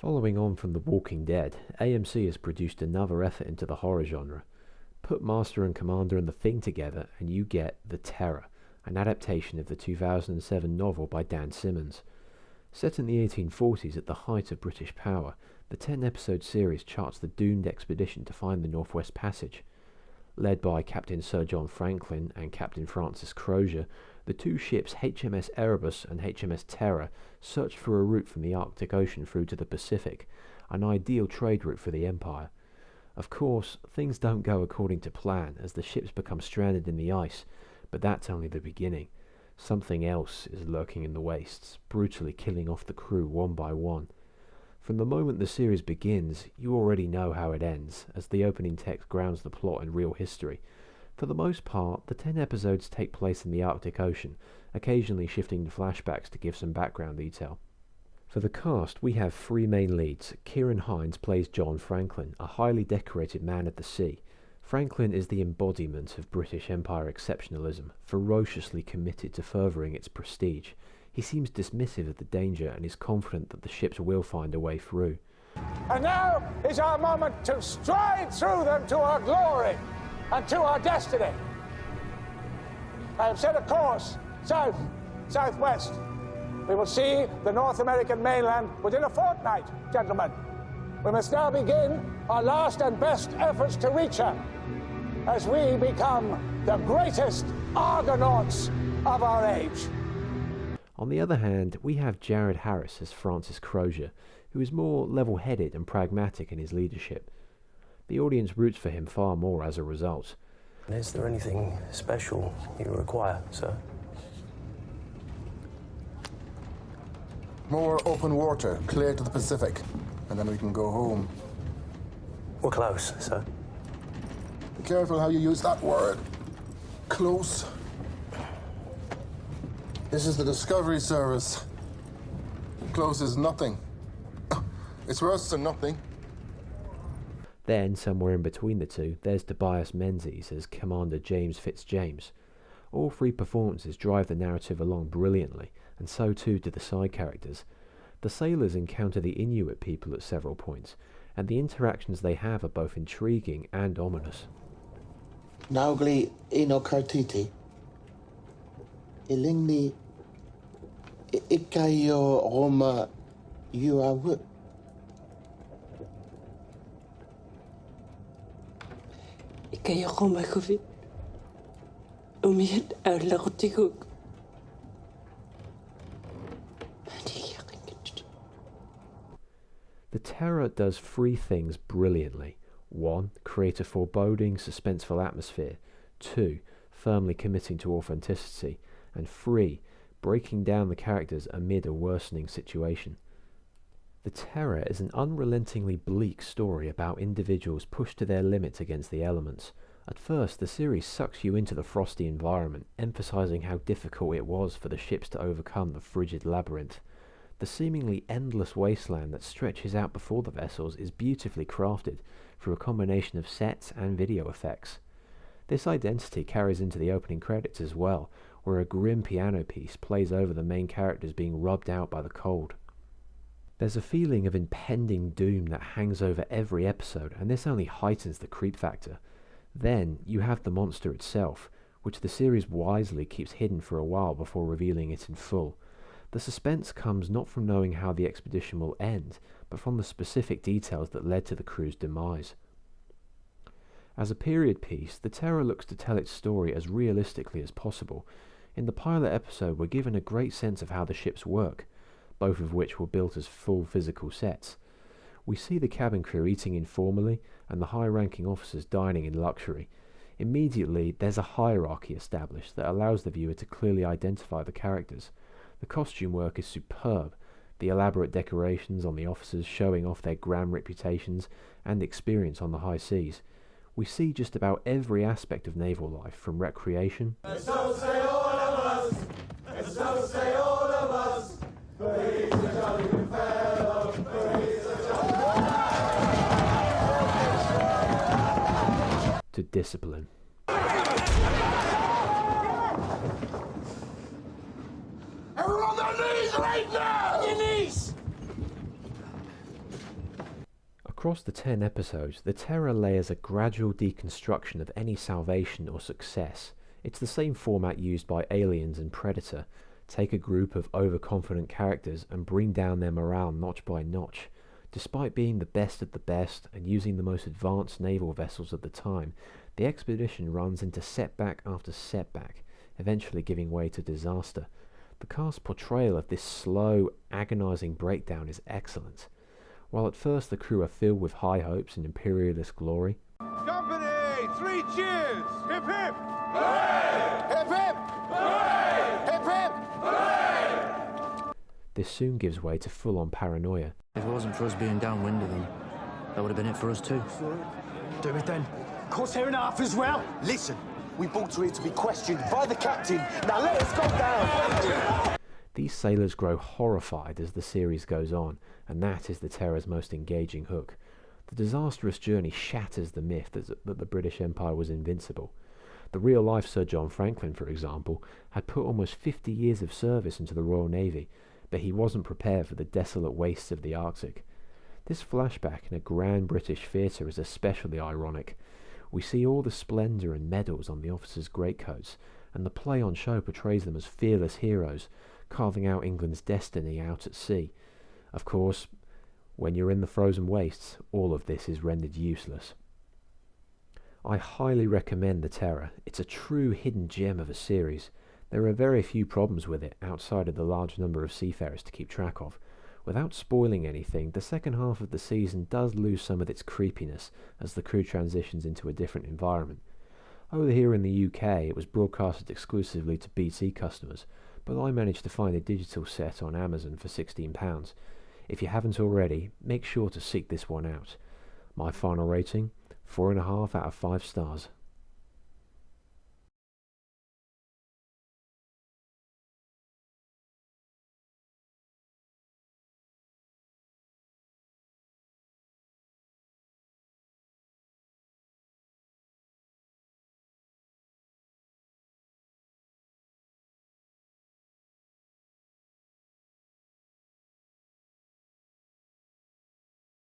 Following on from The Walking Dead, AMC has produced another effort into the horror genre. Put Master and Commander and The Thing together and you get The Terror, an adaptation of the 2007 novel by Dan Simmons. Set in the 1840s at the height of British power, the 10-episode series charts the doomed expedition to find the Northwest Passage. Led by Captain Sir John Franklin and Captain Francis Crozier, the two ships HMS Erebus and HMS Terror search for a route from the Arctic Ocean through to the Pacific, an ideal trade route for the Empire. Of course, things don't go according to plan as the ships become stranded in the ice, but that's only the beginning. Something else is lurking in the wastes, brutally killing off the crew one by one. From the moment the series begins, you already know how it ends, as the opening text grounds the plot in real history. For the most part, the 10 episodes take place in the Arctic Ocean, occasionally shifting to flashbacks to give some background detail. For the cast, we have three main leads. Kieran Hines plays John Franklin, a highly decorated man at the sea. Franklin is the embodiment of British Empire exceptionalism, ferociously committed to furthering its prestige. He seems dismissive of the danger and is confident that the ships will find a way through. And now is our moment to stride through them to our glory and to our destiny. I have set a course south, southwest. We will see the North American mainland within a fortnight, gentlemen. We must now begin our last and best efforts to reach her as we become the greatest Argonauts of our age. On the other hand, we have Jared Harris as Francis Crozier, who is more level-headed and pragmatic in his leadership. The audience roots for him far more as a result. Is there anything special you require, sir? More open water, clear to the Pacific, and then we can go home. We're close, sir. Be careful how you use that word. Close. This is the Discovery Service. Close is nothing. It's worse than nothing. Then, somewhere in between the two, there's Tobias Menzies as Commander James Fitzjames. All three performances drive the narrative along brilliantly, and so too do the side characters. The sailors encounter the Inuit people at several points, and the interactions they have are both intriguing and ominous. Naugli inokartiti. Ilingni ikayo Roma yuawu. Ikayo Roma COVID. Umihat arlagotikuk. The Terror does three things brilliantly. 1. Create a foreboding, suspenseful atmosphere. 2. Firmly committing to authenticity. And 3. Breaking down the characters amid a worsening situation. The Terror is an unrelentingly bleak story about individuals pushed to their limits against the elements. At first, the series sucks you into the frosty environment, emphasizing how difficult it was for the ships to overcome the frigid labyrinth. The seemingly endless wasteland that stretches out before the vessels is beautifully crafted through a combination of sets and video effects. This identity carries into the opening credits as well, where a grim piano piece plays over the main characters being rubbed out by the cold. There's a feeling of impending doom that hangs over every episode, and this only heightens the creep factor. Then you have the monster itself, which the series wisely keeps hidden for a while before revealing it in full. The suspense comes not from knowing how the expedition will end, but from the specific details that led to the crew's demise. As a period piece, The Terror looks to tell its story as realistically as possible. In the pilot episode, we're given a great sense of how the ships work, both of which were built as full physical sets. We see the cabin crew eating informally, and the high-ranking officers dining in luxury. Immediately, there's a hierarchy established that allows the viewer to clearly identify the characters. The costume work is superb, the elaborate decorations on the officers showing off their grand reputations and experience on the high seas. We see just about every aspect of naval life, from recreation And so say all of us, and so say all of us, praise the jolly good fellow, praise the jolly good to discipline. Everyone on their knees right now! On your knees! Across the 10 episodes, the Terror layers a gradual deconstruction of any salvation or success. It's the same format used by Aliens and Predator. Take a group of overconfident characters and bring down their morale notch by notch. Despite being the best of the best and using the most advanced naval vessels of the time, the expedition runs into setback after setback, eventually giving way to disaster. The cast's portrayal of this slow, agonizing breakdown is excellent. While at first the crew are filled with high hopes and imperialist glory, Company, 3 cheers! Hip hip! Hooray! Hip hip! Hooray! Hip hip! Hooray! this soon gives way to full-on paranoia. If it wasn't for us being downwind of them, that would have been it for us too. Do it then. Crosshair and half as well. Listen, we brought her here to be questioned by the captain. Now let us go down. These sailors grow horrified as the series goes on, and that is the Terror's most engaging hook. The disastrous journey shatters the myth that the British Empire was invincible. The real-life Sir John Franklin, for example, had put almost 50 years of service into the Royal Navy, but he wasn't prepared for the desolate wastes of the Arctic. This flashback in a grand British theatre is especially ironic. We see all the splendour and medals on the officers' greatcoats, and the play on show portrays them as fearless heroes, carving out England's destiny out at sea. Of course, when you're in the frozen wastes, all of this is rendered useless. I highly recommend The Terror. It's a true hidden gem of a series. There are very few problems with it outside of the large number of seafarers to keep track of. Without spoiling anything, the second half of the season does lose some of its creepiness as the crew transitions into a different environment. Over here in the UK, it was broadcasted exclusively to BT customers, but I managed to find a digital set on Amazon for £16. If you haven't already, make sure to seek this one out. My final rating, 4.5 out of 5 stars.